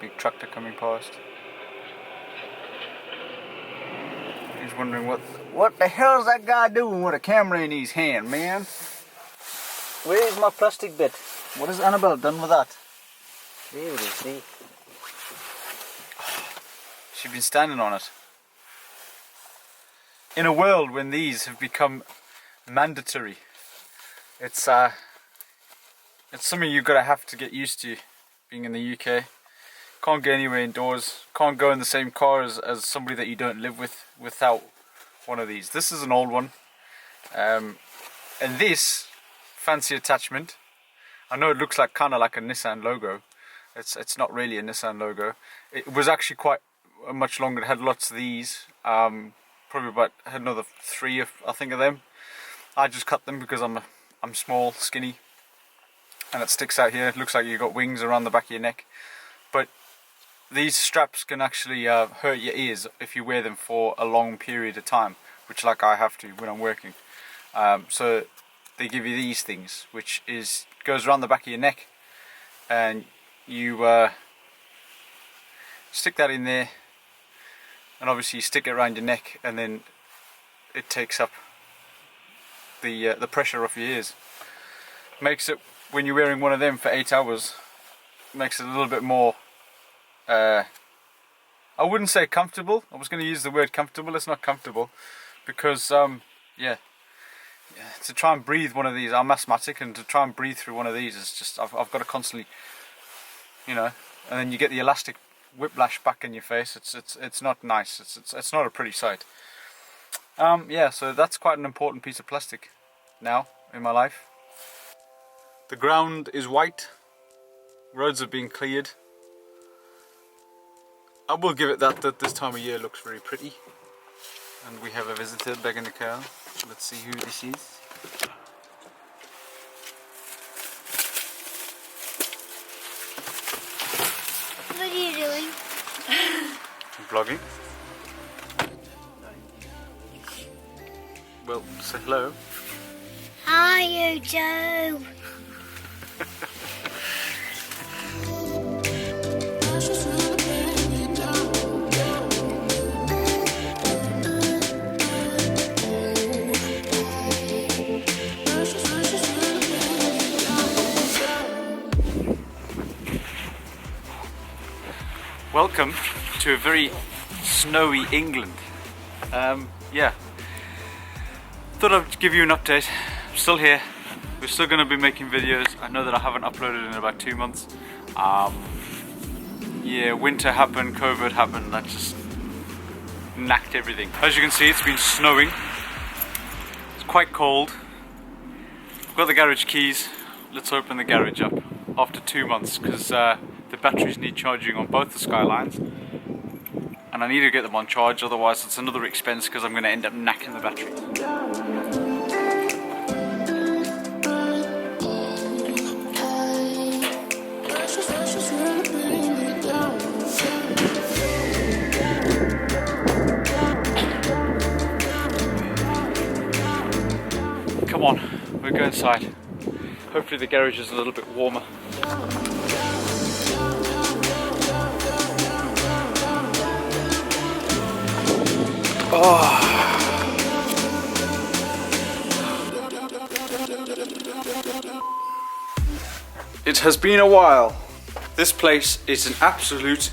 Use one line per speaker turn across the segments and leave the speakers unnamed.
Big tractor coming past. He's wondering what the hell is that guy doing with a camera in his hand, man? Where is my plastic bit? What has Annabelle done with that?
There it is, see?
She's been standing on it. In a world when these have become mandatory, it's something you've got to have to get used to being in the UK. Can't go anywhere indoors, can't go in the same car as somebody that you don't live with without one of these. This is an old one, and this fancy attachment, I know it looks like kind of like a Nissan logo. It's not really a Nissan logo. It was actually quite much longer. It had lots of these, probably had another 3 I think of them. I just cut them because I'm small, skinny, and it sticks out here. It looks like you've got wings around the back of your neck. But these straps can actually hurt your ears if you wear them for a long period of time, which like I have to when I'm working. So they give you these things, which goes around the back of your neck, and you stick that in there, and obviously you stick it around your neck, and then it takes up the pressure off your ears. Makes it, when you're wearing one of them for 8 hours, makes it a little bit more, I wouldn't say comfortable. I was going to use the word comfortable. It's not comfortable because yeah, to try and breathe one of these, I'm asthmatic, and to try and breathe through one of these is just, I've got to constantly, you know, and then you get the elastic whiplash back in your face. It's not nice. It's not a pretty sight. Yeah, so that's quite an important piece of plastic now in my life. The ground is white. Roads have been cleared. I will give it that this time of year looks very pretty. And we have a visitor back in the car. Let's see who this is.
What are you doing?
I'm vlogging. Well, say hello.
Hi, Joe.
Welcome to a very snowy England. Yeah, thought I'd give you an update. I'm still here. We're still going to be making videos. I know that I haven't uploaded in about 2 months. Yeah, winter happened, COVID happened, that just knacked everything. As you can see, it's been snowing. It's quite cold. I've got the garage keys. Let's open the garage up after 2 months because the batteries need charging on both the Skylines, and I need to get them on charge, otherwise it's another expense because I'm going to end up knacking the battery. Come on, we'll go inside. Hopefully the garage is a little bit warmer. Oh. It has been a while. This place is an absolute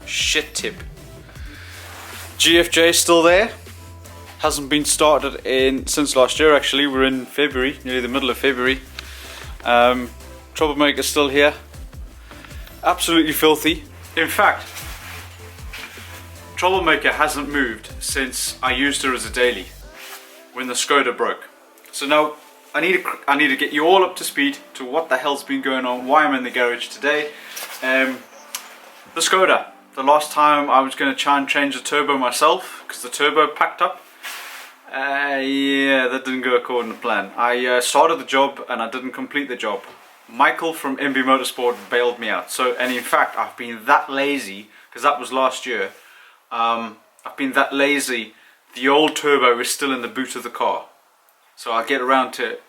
shit tip. GFJ is still there. Hasn't been started since last year actually. We're in February, nearly the middle of February. Troublemaker's still here. Absolutely filthy. In fact, Troublemaker hasn't moved since I used her as a daily when the Skoda broke. So now I need to get you all up to speed to what the hell's been going on, why I'm in the garage today. The Skoda. The last time I was going to try and change the turbo myself because the turbo packed up. Yeah, that didn't go according to plan. I started the job and I didn't complete the job. Michael from MB Motorsport bailed me out. So, and in fact, I've been that lazy because that was last year. I've been that lazy, the old turbo is still in the boot of the car. So I'll get around to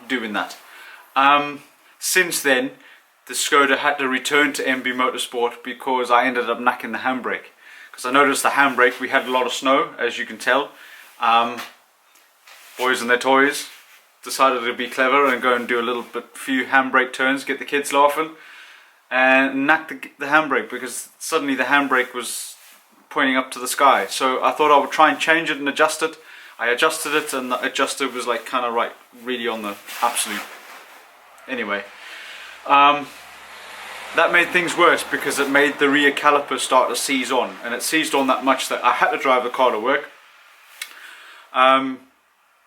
doing that. Since then, the Skoda had to return to MB Motorsport because I ended up knacking the handbrake. Because I noticed the handbrake, we had a lot of snow, as you can tell. Boys and their toys decided to be clever and go and do a few handbrake turns, get the kids laughing, and knock the handbrake, because suddenly the handbrake was pointing up to the sky. So I thought I would try and change it and adjust it. I adjusted it, and the adjuster was like kind of really on the absolute. Anyway, that made things worse because it made the rear caliper start to seize on, and it seized on that much that I had to drive the car to work.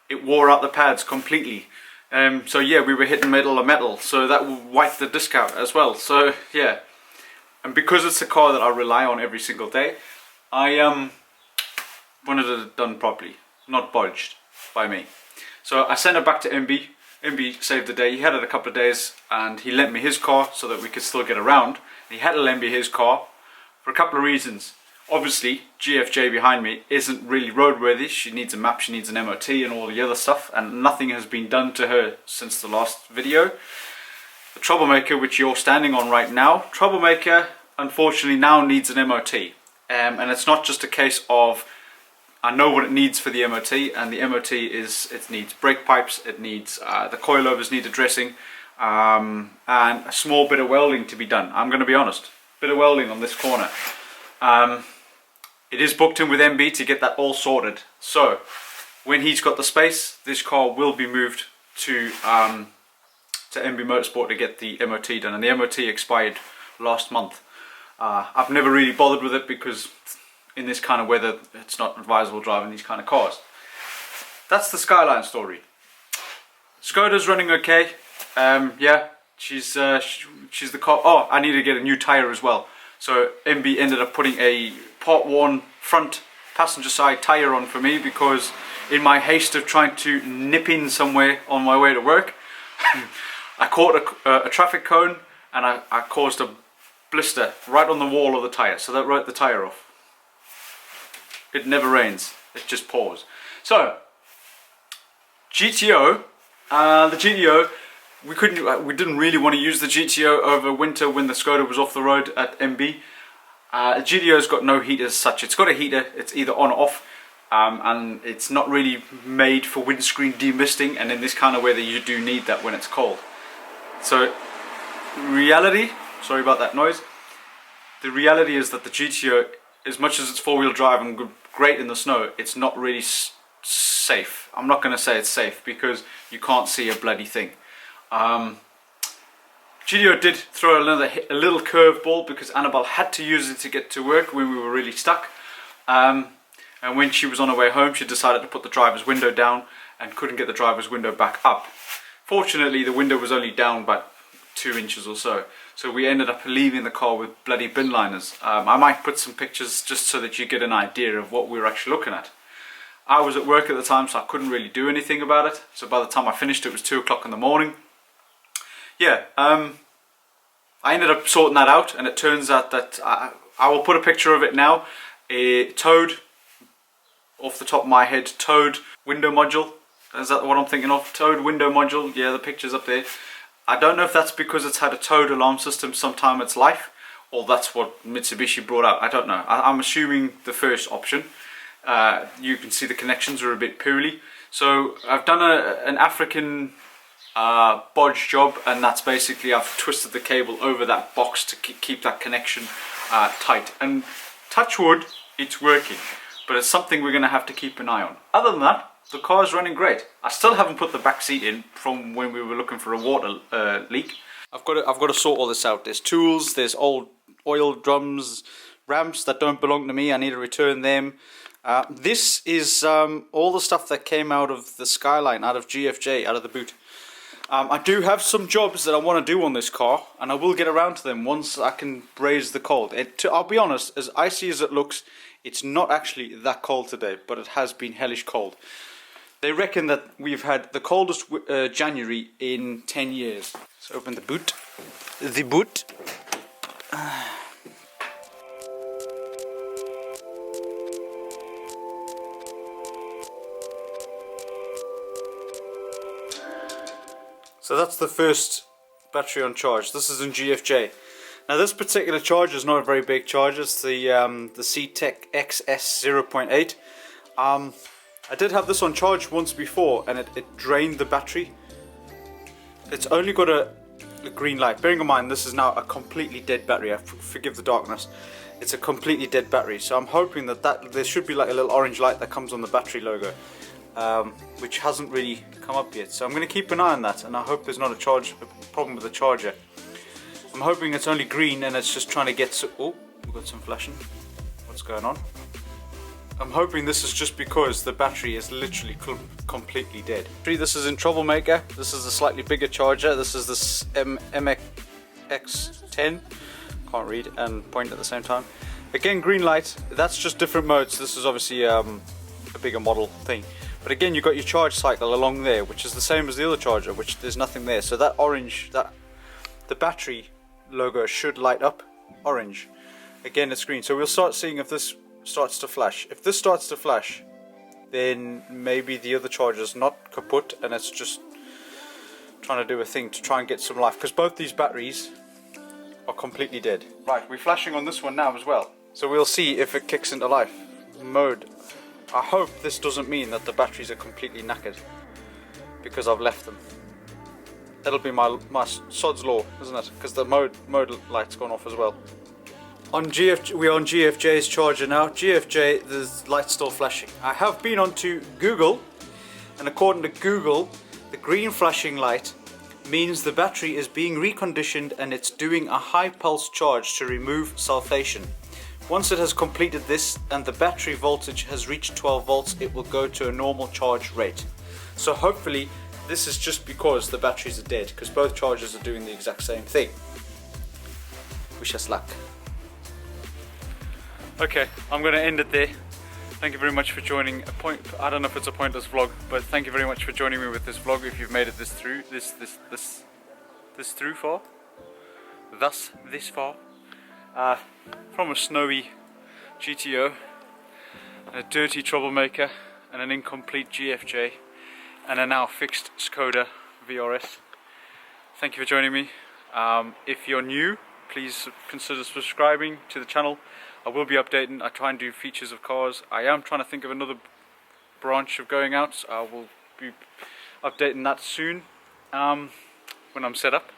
It wore out the pads completely. So yeah, we were hitting metal to metal, so that wiped the disc out as well. So yeah, and because it's a car that I rely on every single day, I wanted it done properly, not bodged by me. So I sent it back to MB. MB saved the day. He had it a couple of days, and he lent me his car so that we could still get around. He had to lend me his car for a couple of reasons. Obviously, GFJ behind me isn't really roadworthy. She needs a map, she needs an MOT and all the other stuff, and nothing has been done to her since the last video. The Troublemaker, which you're standing on right now, Troublemaker unfortunately now needs an MOT. And it's not just a case of I know what it needs for the MOT, and the MOT is it needs brake pipes, it needs the coilovers need addressing, and a small bit of welding to be done. I'm going to be honest, bit of welding on this corner. It is booked in with MB to get that all sorted. So when he's got the space, this car will be moved to MB Motorsport to get the MOT done, and the MOT expired last month. I've never really bothered with it because in this kind of weather it's not advisable driving these kind of cars. That's the Skyline story. Skoda's running okay. Yeah, she's the car. Oh, I need to get a new tyre as well. So MB ended up putting a part worn front passenger side tyre on for me, because in my haste of trying to nip in somewhere on my way to work, I caught a traffic cone, and I caused a blister right on the wall of the tyre, so that wrote the tyre off. It never rains, it just pours. So GTO, the GTO, we didn't really want to use the GTO over winter when the Skoda was off the road at MB. The GTO's got no heater as such. It's got a heater, it's either on or off, and it's not really made for windscreen demisting, and in this kind of weather you do need that when it's cold. So reality, sorry about that noise, the reality is that the GTO, as much as it's four-wheel drive and great in the snow, it's not really safe. I'm not going to say it's safe because you can't see a bloody thing. GTO did throw a little curveball because Annabelle had to use it to get to work when we were really stuck. And when she was on her way home, she decided to put the driver's window down and couldn't get the driver's window back up. Fortunately, the window was only down about 2 inches or so. So we ended up leaving the car with bloody bin liners. I might put some pictures just so that you get an idea of what we were actually looking at. I was at work at the time, so I couldn't really do anything about it. So by the time I finished, it was 2 o'clock in the morning. Yeah, I ended up sorting that out, and it turns out that I will put a picture of it now. A Toad, off the top of my head, Toad window module. Is that what I'm thinking of? Toad window module, yeah, the picture's up there. I don't know if that's because it's had a Toad alarm system sometime in its life, or that's what Mitsubishi brought out. I don't know. I'm assuming the first option. You can see the connections are a bit poorly. So I've done an African bodge job, and that's basically I've twisted the cable over that box to keep that connection tight. And touch wood, it's working, but it's something we're going to have to keep an eye on. Other than that, the car is running great. I still haven't put the back seat in from when we were looking for a water leak. I've got to sort all this out. There's tools, there's old oil drums, ramps that don't belong to me. I need to return them. This is all the stuff that came out of the Skyline, out of GFJ, out of the boot. I do have some jobs that I want to do on this car, and I will get around to them once I can braze the cold. I'll be honest, as icy as it looks, it's not actually that cold today, but it has been hellish cold. They reckon that we've had the coldest January in 10 years. Let's open the boot. The boot. So that's the first battery on charge. This is in GFJ. Now this particular charger is not a very big charger. It's the C-Tech XS 0.8. I did have this on charge once before and it drained the battery. It's only got a green light. Bearing in mind this is now a completely dead battery. Forgive the darkness. It's a completely dead battery. So I'm hoping that there should be like a little orange light that comes on the battery logo. Which hasn't really come up yet. So I'm going to keep an eye on that, and I hope there's not a problem with the charger. I'm hoping it's only green and it's just trying to get oh, we've got some flashing. What's going on? I'm hoping this is just because the battery is literally completely dead. This is in Troublemaker. This is a slightly bigger charger. This is this MX10. Can't read and point at the same time. Again, green light. That's just different modes. This is obviously a bigger model thing. But again, you've got your charge cycle along there, which is the same as the other charger, which there's nothing there. So that orange, the battery logo should light up orange. Again, it's green. So we'll start seeing if this starts to flash. If this starts to flash, then maybe the other charger's not kaput and it's just trying to do a thing to try and get some life. Because both these batteries are completely dead. Right, we're flashing on this one now as well. So we'll see if it kicks into life mode. I hope this doesn't mean that the batteries are completely knackered because I've left them. That'll be my sod's law, isn't it? Because the mode light's gone off as well. We're on GFJ's charger now. GFJ, the light's still flashing. I have been onto Google, and according to Google, the green flashing light means the battery is being reconditioned and it's doing a high pulse charge to remove sulfation. Once it has completed this and the battery voltage has reached 12 volts, it will go to a normal charge rate. So hopefully this is just because the batteries are dead, because both chargers are doing the exact same thing. Wish us luck. Okay, I'm going to end it there. Thank you very much for joining I don't know if it's a pointless vlog, but thank you very much for joining me with this vlog. If you've made it this far. From a snowy GTO, a dirty Troublemaker, and an incomplete GFJ, and a now fixed Skoda VRS. Thank you for joining me. If you're new, please consider subscribing to the channel. I will be updating. I try and do features of cars. I am trying to think of another branch of going out. I will be updating that soon when I'm set up.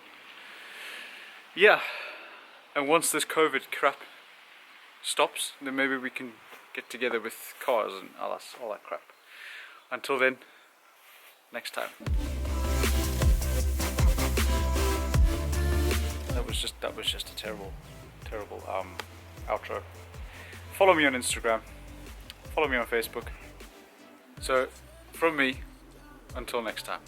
Yeah. And once this COVID crap stops, then maybe we can get together with cars and all that crap. Until then, next time. That was just a terrible outro. Follow me on Instagram. Follow me on Facebook. So, from me, until next time.